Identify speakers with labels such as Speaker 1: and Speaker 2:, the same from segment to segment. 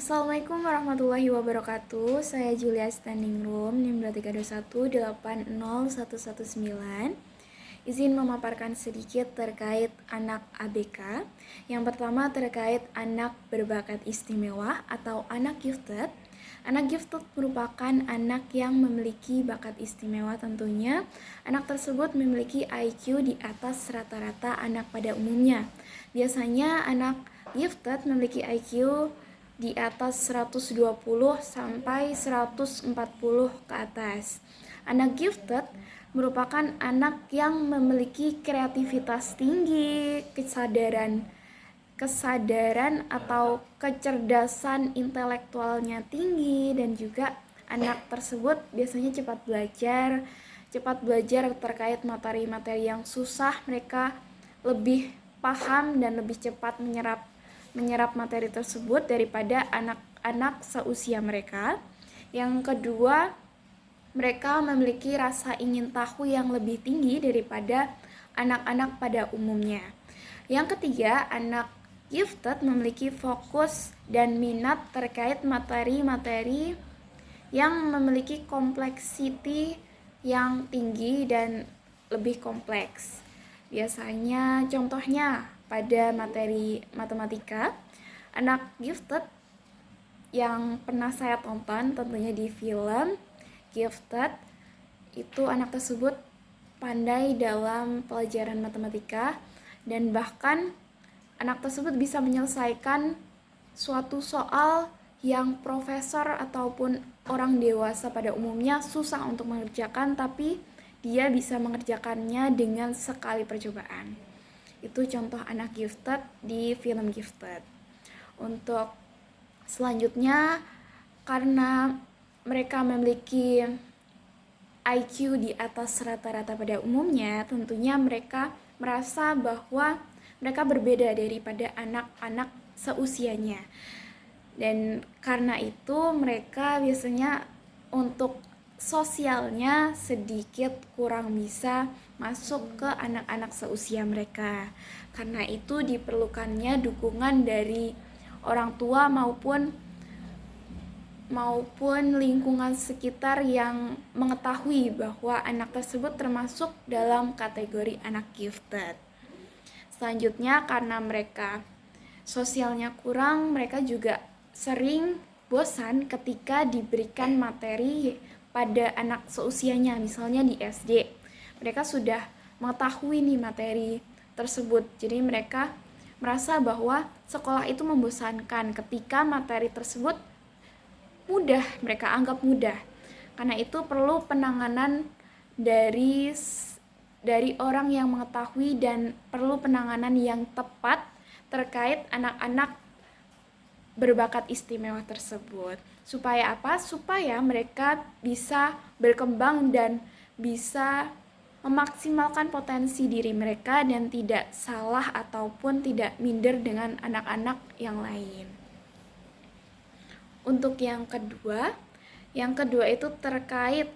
Speaker 1: Assalamualaikum warahmatullahi wabarakatuh. Saya Julia Standing Room, NIM 2321 Izin memaparkan sedikit terkait anak ABK. Yang pertama terkait anak berbakat istimewa atau anak gifted. Anak gifted merupakan anak yang memiliki bakat istimewa tentunya. Anak tersebut memiliki IQ di atas rata-rata anak pada umumnya. Biasanya anak gifted memiliki IQ di atas 120 sampai 140 ke atas. Anak gifted merupakan anak yang memiliki kreativitas tinggi, kesadaran atau kecerdasan intelektualnya tinggi, dan juga anak tersebut biasanya cepat belajar terkait materi-materi yang susah. Mereka lebih paham dan lebih cepat menyerap materi tersebut daripada anak-anak seusia mereka. Yang kedua, mereka memiliki rasa ingin tahu yang lebih tinggi daripada anak-anak pada umumnya. Yang ketiga, anak gifted memiliki fokus dan minat terkait materi-materi yang memiliki kompleksiti yang tinggi dan lebih kompleks. Biasanya contohnya pada materi matematika, anak gifted yang pernah saya tonton tentunya di film Gifted, itu anak tersebut pandai dalam pelajaran matematika, dan bahkan anak tersebut bisa menyelesaikan suatu soal yang profesor ataupun orang dewasa pada umumnya susah untuk mengerjakan, tapi dia bisa mengerjakannya dengan sekali percobaan. Itu contoh anak gifted di film Gifted. Untuk selanjutnya, karena mereka memiliki IQ di atas rata-rata pada umumnya, tentunya mereka merasa bahwa mereka berbeda daripada anak-anak seusianya. Dan karena itu mereka biasanya untuk sosialnya sedikit kurang bisa masuk ke anak-anak seusia mereka. Karena itu diperlukannya dukungan dari orang tua maupun lingkungan sekitar yang mengetahui bahwa anak tersebut termasuk dalam kategori anak gifted. Selanjutnya, karena mereka sosialnya kurang, mereka juga sering bosan ketika diberikan materi pada anak seusianya. Misalnya di SD, mereka sudah mengetahui nih materi tersebut, jadi mereka merasa bahwa sekolah itu membosankan ketika materi tersebut mudah, mereka anggap mudah. Karena itu perlu penanganan dari orang yang mengetahui dan perlu penanganan yang tepat terkait anak-anak berbakat istimewa tersebut. Supaya apa? Supaya mereka bisa berkembang dan bisa memaksimalkan potensi diri mereka dan tidak salah ataupun tidak minder dengan anak-anak yang lain. Untuk yang kedua itu terkait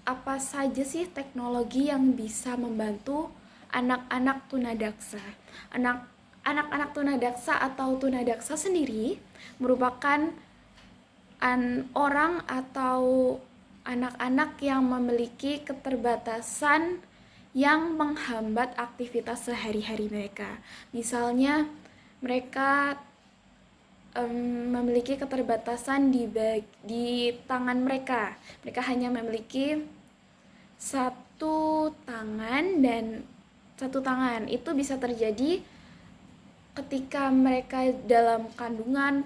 Speaker 1: apa saja sih teknologi yang bisa membantu anak-anak tunadaksa. Anak-anak tunadaksa atau tunadaksa sendiri merupakan orang atau anak-anak yang memiliki keterbatasan yang menghambat aktivitas sehari-hari mereka. Misalnya mereka memiliki keterbatasan di tangan mereka. Mereka hanya memiliki satu tangan, dan satu tangan itu bisa terjadi ketika mereka dalam kandungan,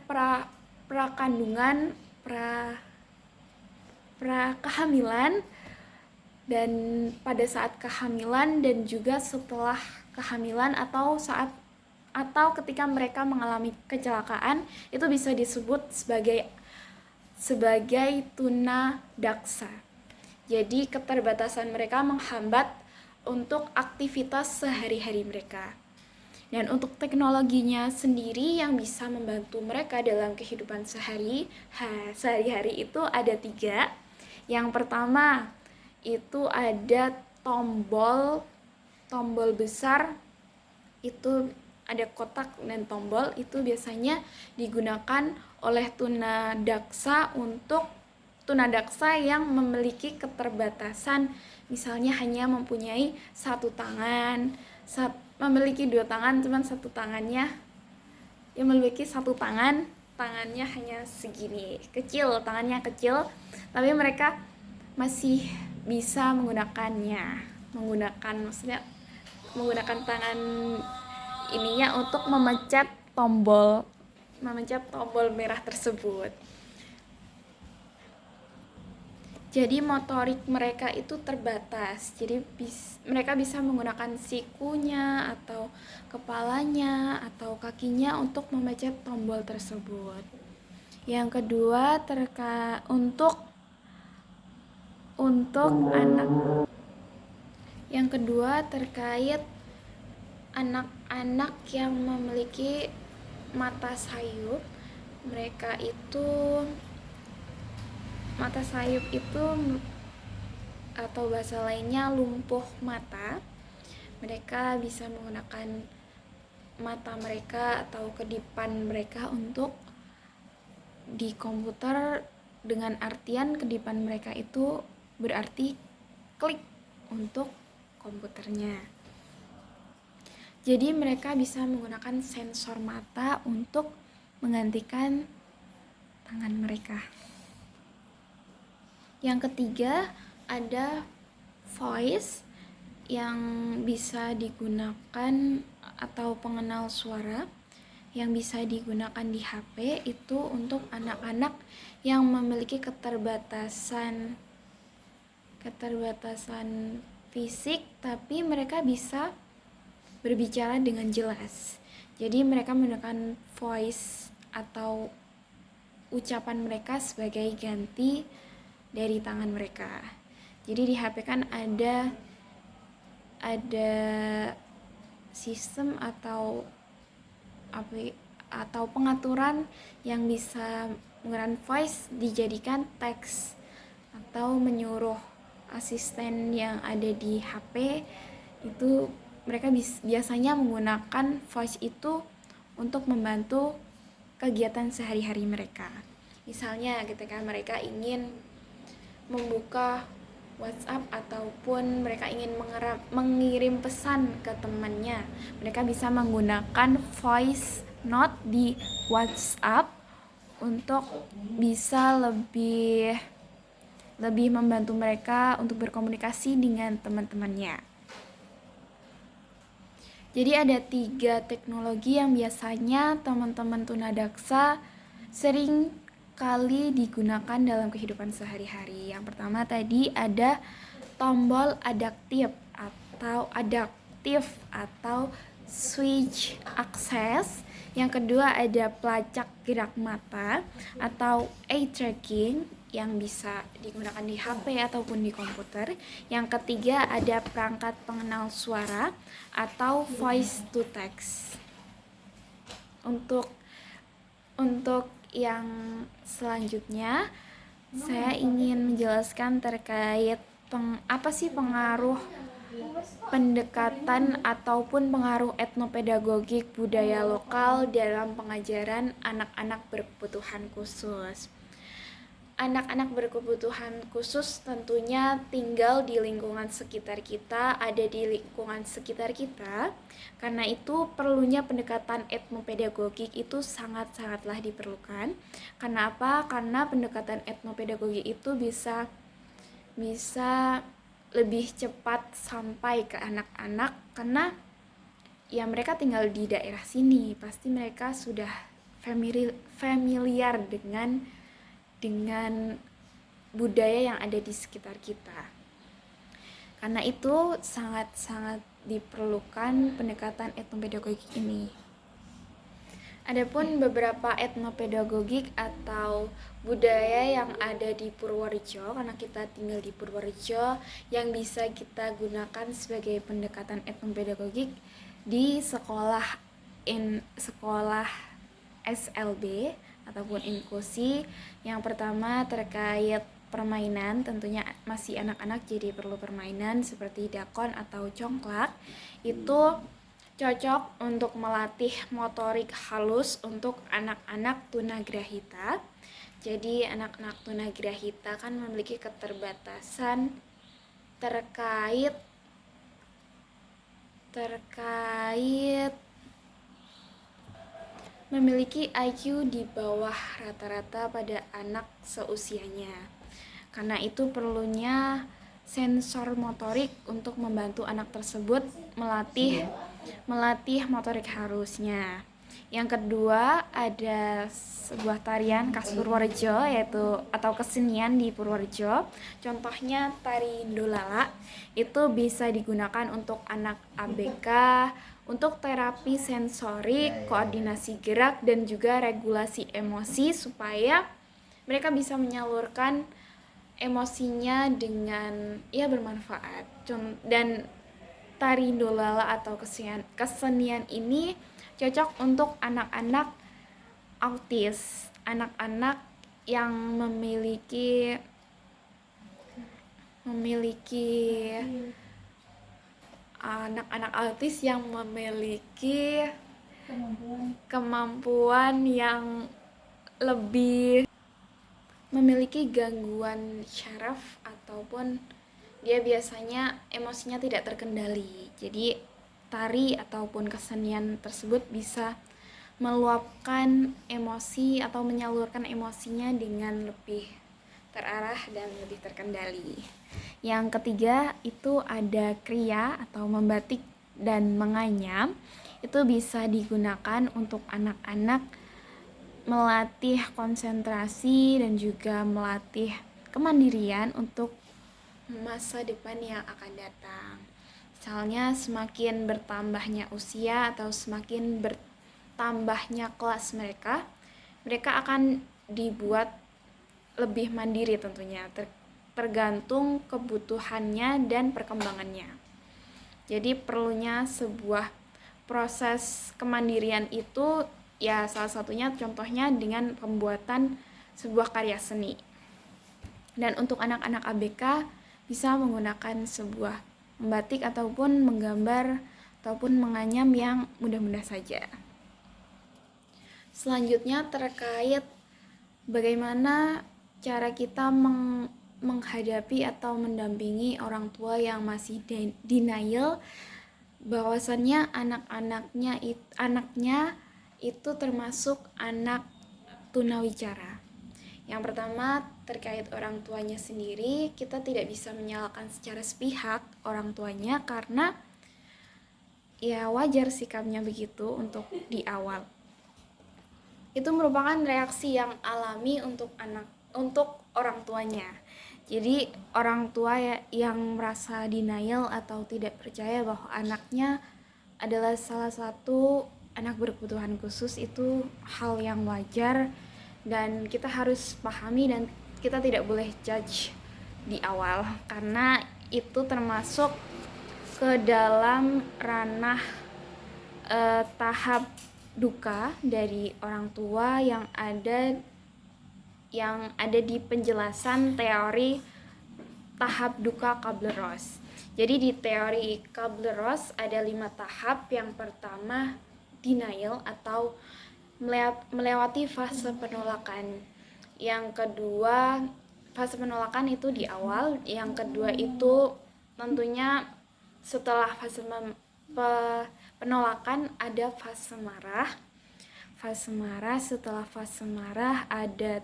Speaker 1: kehamilan, dan pada saat kehamilan, dan juga setelah kehamilan atau ketika mereka mengalami kecelakaan, itu bisa disebut sebagai tunadaksa. Jadi keterbatasan mereka menghambat untuk aktivitas sehari-hari mereka. Dan untuk teknologinya sendiri yang bisa membantu mereka dalam kehidupan sehari-hari itu ada 3. Yang pertama itu ada tombol besar, itu ada kotak dan tombol, itu biasanya digunakan oleh tunadaksa untuk tunadaksa yang memiliki keterbatasan, misalnya hanya mempunyai satu tangan, memiliki dua tangan, cuman satu tangannya yang memiliki satu tangan, tangannya hanya segini, kecil, tangannya kecil, tapi mereka masih bisa maksudnya menggunakan tangan ininya untuk memencet tombol merah tersebut. Jadi motorik mereka itu terbatas. Jadi mereka bisa menggunakan sikunya atau kepalanya atau kakinya untuk memencet tombol tersebut. Yang kedua Yang kedua terkait anak-anak yang memiliki mata sayup. Mata sayup itu atau bahasa lainnya lumpuh mata. Mereka bisa menggunakan mata mereka atau kedipan mereka untuk di komputer, dengan artian kedipan mereka itu berarti klik untuk komputernya. Jadi mereka bisa menggunakan sensor mata untuk menggantikan tangan mereka. Yang ketiga ada voice yang bisa digunakan atau pengenal suara yang bisa digunakan di HP itu untuk anak-anak yang memiliki keterbatasan fisik tapi mereka bisa berbicara dengan jelas. Jadi mereka menggunakan voice atau ucapan mereka sebagai ganti dari tangan mereka. Jadi di HP kan ada sistem atau pengaturan yang bisa menggunakan voice dijadikan teks atau menyuruh asisten yang ada di HP itu. Mereka biasanya menggunakan voice itu untuk membantu kegiatan sehari-hari mereka. Misalnya ketika mereka ingin membuka WhatsApp ataupun mereka ingin mengirim pesan ke temannya, mereka bisa menggunakan voice note di WhatsApp untuk bisa lebih membantu mereka untuk berkomunikasi dengan teman-temannya. Jadi ada 3 teknologi yang biasanya teman-teman tunadaksa sering kali digunakan dalam kehidupan sehari-hari. Yang pertama tadi ada tombol adaptif atau switch access. Yang kedua ada pelacak gerak mata atau eye tracking yang bisa digunakan di HP ataupun di komputer. Yang ketiga ada perangkat pengenal suara atau voice to text. Untuk yang selanjutnya saya ingin menjelaskan terkait apa sih pengaruh pendekatan ataupun pengaruh etnopedagogik budaya lokal dalam pengajaran anak-anak berkebutuhan khusus. Anak-anak berkebutuhan khusus tentunya tinggal di lingkungan sekitar kita, ada di lingkungan sekitar kita. Karena itu perlunya pendekatan etnopedagogik itu sangat-sangatlah diperlukan. Karena apa? Karena pendekatan etnopedagogik itu bisa lebih cepat sampai ke anak-anak karena ya mereka tinggal di daerah sini, pasti mereka sudah familiar dengan budaya yang ada di sekitar kita. Karena itu sangat-sangat diperlukan pendekatan etnopedagogik ini. Adapun beberapa etnopedagogik atau budaya yang ada di Purworejo, karena kita tinggal di Purworejo, yang bisa kita gunakan sebagai pendekatan etnopedagogik di sekolah SLB ataupun inklusi. Yang pertama terkait permainan, tentunya masih anak-anak jadi perlu permainan seperti dakon atau congklak. Itu cocok untuk melatih motorik halus untuk anak-anak tunagrahita. Jadi anak-anak tunagrahita kan memiliki keterbatasan terkait memiliki IQ di bawah rata-rata pada anak seusianya. Karena itu perlunya sensor motorik untuk membantu anak tersebut melatih motorik halusnya. Yang kedua ada sebuah tarian khas Purworejo atau kesenian di Purworejo. Contohnya tari Indolala. Itu bisa digunakan untuk anak ABK, untuk terapi sensorik, koordinasi gerak dan juga regulasi emosi supaya mereka bisa menyalurkan emosinya dengan bermanfaat. Dan tari Indolala atau kesenian ini cocok untuk anak-anak autis, anak-anak yang memiliki anak-anak autis yang memiliki kemampuan yang lebih memiliki gangguan syaraf ataupun dia biasanya emosinya tidak terkendali. Jadi tari ataupun kesenian tersebut bisa meluapkan emosi atau menyalurkan emosinya dengan lebih terarah dan lebih terkendali. Yang ketiga itu ada kriya atau membatik dan menganyam. Itu bisa digunakan untuk anak-anak melatih konsentrasi dan juga melatih kemandirian untuk masa depan yang akan datang. Misalnya semakin bertambahnya usia atau semakin bertambahnya kelas mereka akan dibuat lebih mandiri tentunya, tergantung kebutuhannya dan perkembangannya. Jadi perlunya sebuah proses kemandirian itu salah satunya contohnya dengan pembuatan sebuah karya seni. Dan untuk anak-anak ABK bisa menggunakan sebuah membatik ataupun menggambar ataupun menganyam yang mudah-mudah saja. Selanjutnya terkait bagaimana cara kita menghadapi atau mendampingi orang tua yang masih denial bahwasannya anaknya itu termasuk anak tunawicara. Yang pertama, terkait orang tuanya sendiri, kita tidak bisa menyalahkan secara sepihak orang tuanya karena wajar sikapnya begitu untuk di awal. Itu merupakan reaksi yang alami untuk orang tuanya. Jadi orang tua yang merasa denial atau tidak percaya bahwa anaknya adalah salah satu anak berkebutuhan khusus itu hal yang wajar dan kita harus pahami dan kita tidak boleh judge di awal karena itu termasuk ke dalam ranah tahap duka dari orang tua yang ada di penjelasan teori tahap duka Kubler-Ross. Jadi di teori Kubler-Ross ada 5 tahap. Yang pertama denial atau melewati fase penolakan. Yang kedua, fase penolakan itu di awal. Yang kedua itu tentunya setelah fase penolakan ada fase marah. Setelah fase marah ada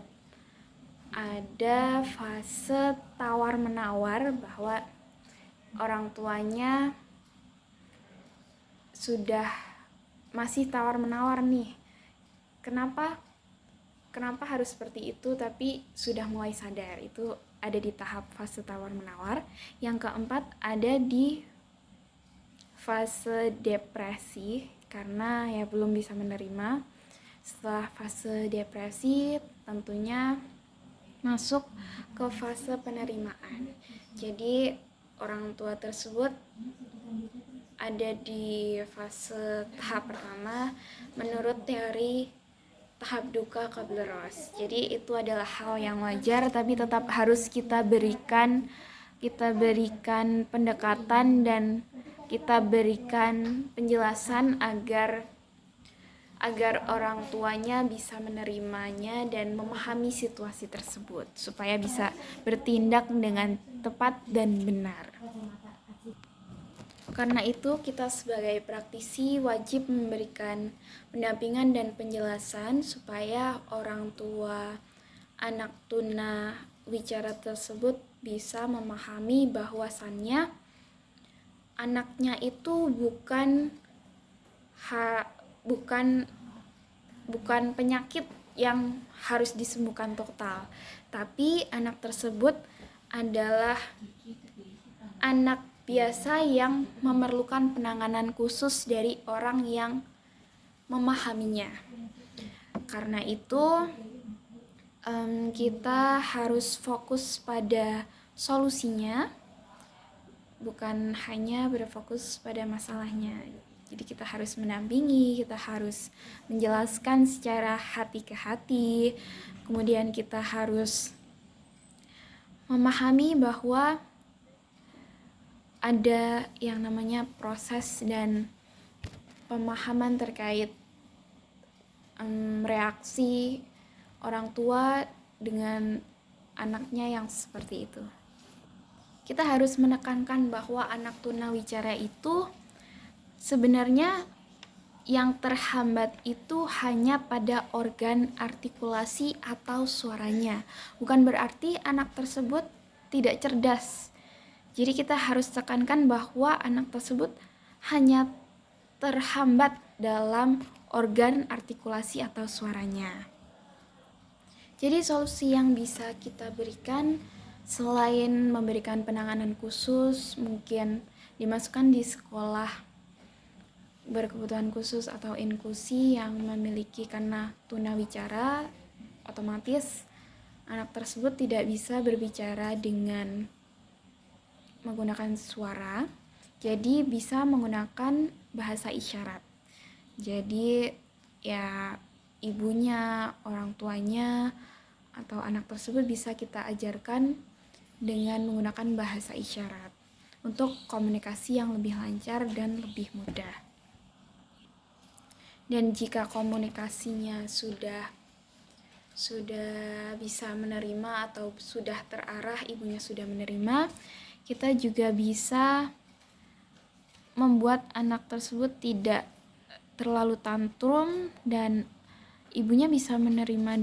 Speaker 1: fase tawar-menawar bahwa orang tuanya sudah masih tawar-menawar nih. Kenapa harus seperti itu, tapi sudah mulai sadar. Itu ada di tahap fase tawar-menawar. Yang keempat ada di fase depresi karena belum bisa menerima. Setelah fase depresi tentunya masuk ke fase penerimaan. Jadi orang tua tersebut ada di fase tahap pertama menurut teori tahap duka Kubler-Ross. Jadi itu adalah hal yang wajar tapi tetap harus kita berikan pendekatan dan kita berikan penjelasan agar orang tuanya bisa menerimanya dan memahami situasi tersebut supaya bisa bertindak dengan tepat dan benar. Karena itu, kita sebagai praktisi wajib memberikan pendampingan dan penjelasan supaya orang tua anak tuna wicara tersebut bisa memahami bahwasannya anaknya itu bukan penyakit yang harus disembuhkan total, tapi anak tersebut adalah anak biasa yang memerlukan penanganan khusus dari orang yang memahaminya. Karena itu, kita harus fokus pada solusinya, bukan hanya berfokus pada masalahnya. Jadi kita harus mendampingi, kita harus menjelaskan secara hati ke hati, kemudian kita harus memahami bahwa ada yang namanya proses dan pemahaman terkait reaksi orang tua dengan anaknya yang seperti itu. Kita harus menekankan bahwa anak tunawicara itu sebenarnya yang terhambat itu hanya pada organ artikulasi atau suaranya. Bukan berarti anak tersebut tidak cerdas. Jadi kita harus tekankan bahwa anak tersebut hanya terhambat dalam organ artikulasi atau suaranya. Jadi solusi yang bisa kita berikan selain memberikan penanganan khusus, mungkin dimasukkan di sekolah berkebutuhan khusus atau inklusi yang memiliki karena tunawicara, otomatis anak tersebut tidak bisa berbicara dengan menggunakan suara, jadi bisa menggunakan bahasa isyarat. Jadi ya ibunya, orang tuanya, atau anak tersebut bisa kita ajarkan dengan menggunakan bahasa isyarat untuk komunikasi yang lebih lancar dan lebih mudah. Dan jika komunikasinya sudah bisa menerima atau sudah terarah, ibunya sudah menerima, kita juga bisa membuat anak tersebut tidak terlalu tantrum dan ibunya bisa menerima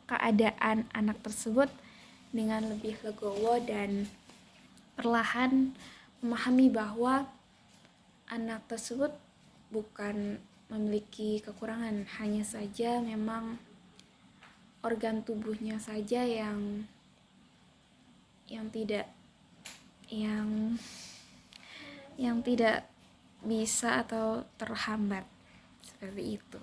Speaker 1: keadaan anak tersebut dengan lebih legowo dan perlahan memahami bahwa anak tersebut bukan memiliki kekurangan, hanya saja memang organ tubuhnya saja yang tidak bisa atau terhambat seperti itu.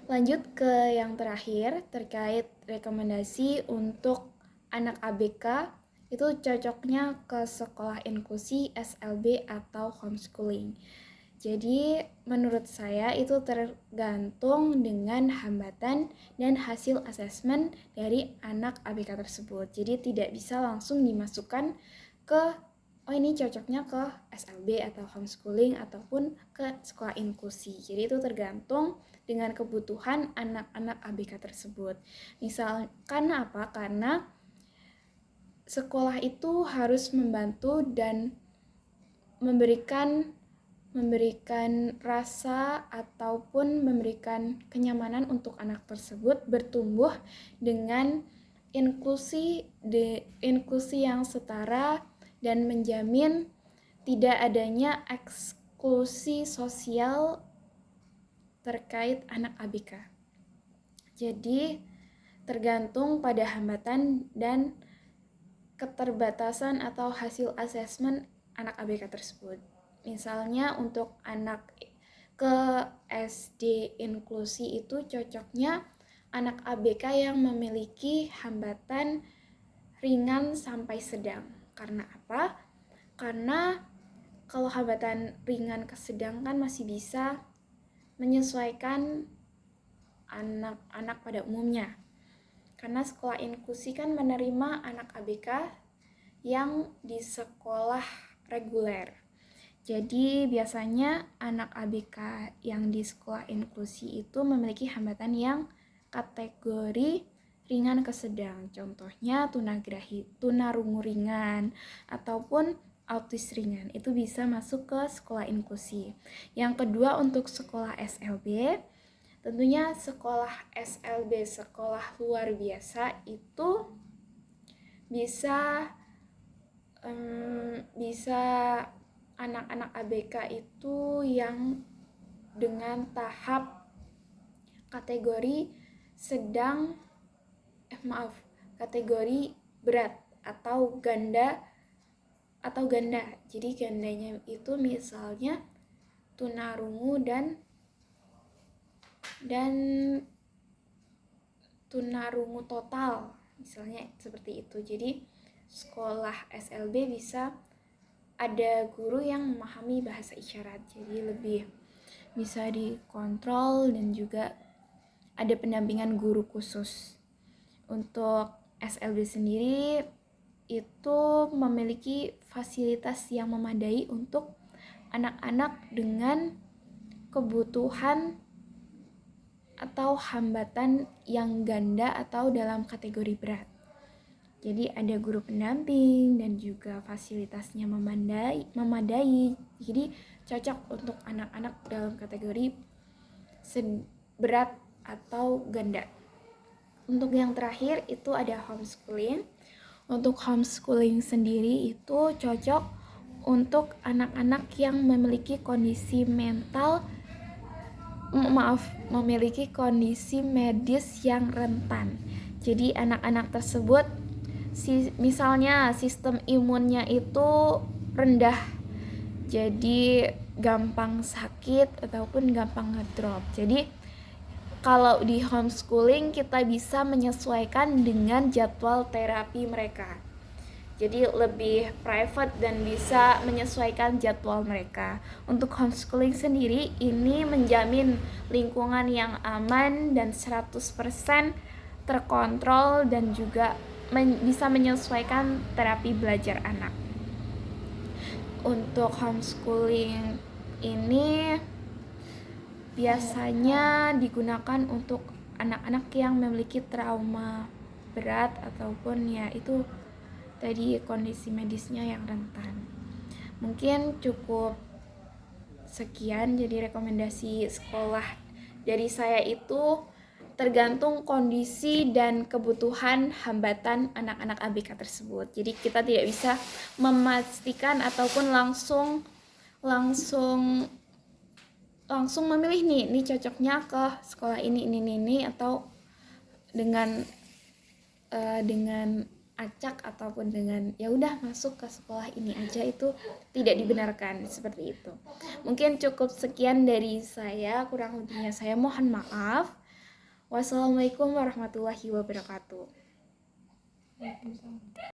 Speaker 1: Lanjut ke yang terakhir terkait rekomendasi untuk anak ABK, itu cocoknya ke sekolah inklusi, SLB, atau homeschooling. Jadi menurut saya itu tergantung dengan hambatan dan hasil asesmen dari anak ABK tersebut. Jadi tidak bisa langsung dimasukkan ke ini cocoknya ke SLB atau homeschooling ataupun ke sekolah inklusi. Jadi itu tergantung dengan kebutuhan anak-anak ABK tersebut. Misal karena apa? Karena sekolah itu harus membantu dan memberikan rasa ataupun memberikan kenyamanan untuk anak tersebut bertumbuh dengan inklusi yang setara dan menjamin tidak adanya eksklusi sosial terkait anak ABK. Jadi tergantung pada hambatan dan keterbatasan atau hasil asesmen anak ABK tersebut. Misalnya untuk anak ke SD inklusi itu cocoknya anak ABK yang memiliki hambatan ringan sampai sedang. Karena apa? Karena kalau hambatan ringan ke sedang kan masih bisa menyesuaikan anak-anak pada umumnya. Karena sekolah inklusi kan menerima anak ABK yang di sekolah reguler. Jadi biasanya anak ABK yang di sekolah inklusi itu memiliki hambatan yang kategori ringan ke sedang. Contohnya tunarungu ringan ataupun autis ringan. Itu bisa masuk ke sekolah inklusi. Yang kedua untuk sekolah SLB, tentunya sekolah SLB, sekolah luar biasa itu bisa anak-anak ABK itu yang dengan tahap kategori sedang kategori berat atau ganda. Jadi gandanya itu misalnya tunarungu dan tunarungu total, misalnya seperti itu. Jadi sekolah SLB bisa ada guru yang memahami bahasa isyarat, jadi lebih bisa dikontrol dan juga ada pendampingan guru khusus. Untuk SLB sendiri itu memiliki fasilitas yang memadai untuk anak-anak dengan kebutuhan atau hambatan yang ganda atau dalam kategori berat. Jadi ada guru pendamping dan juga fasilitasnya memadai. Jadi cocok untuk anak-anak dalam kategori berat atau ganda. Untuk yang terakhir itu ada homeschooling. Untuk homeschooling sendiri itu cocok untuk anak-anak yang memiliki kondisi memiliki kondisi medis yang rentan. Jadi anak-anak tersebut misalnya sistem imunnya itu rendah, jadi gampang sakit ataupun gampang ngedrop. Jadi kalau di homeschooling kita bisa menyesuaikan dengan jadwal terapi mereka. Jadi lebih private dan bisa menyesuaikan jadwal mereka. Untuk homeschooling sendiri ini menjamin lingkungan yang aman dan 100% terkontrol dan juga bisa menyesuaikan terapi belajar anak. Untuk homeschooling ini biasanya digunakan untuk anak-anak yang memiliki trauma berat ataupun ya itu tadi kondisi medisnya yang rentan. Mungkin cukup sekian, jadi rekomendasi sekolah dari saya itu tergantung kondisi dan kebutuhan hambatan anak-anak ABK tersebut. Jadi kita tidak bisa memastikan ataupun langsung memilih nih cocoknya ke sekolah ini atau dengan acak ataupun dengan ya udah masuk ke sekolah ini aja, itu tidak dibenarkan seperti itu. Mungkin cukup sekian dari saya, kurang lebihnya saya mohon maaf. Wassalamualaikum warahmatullahi wabarakatuh.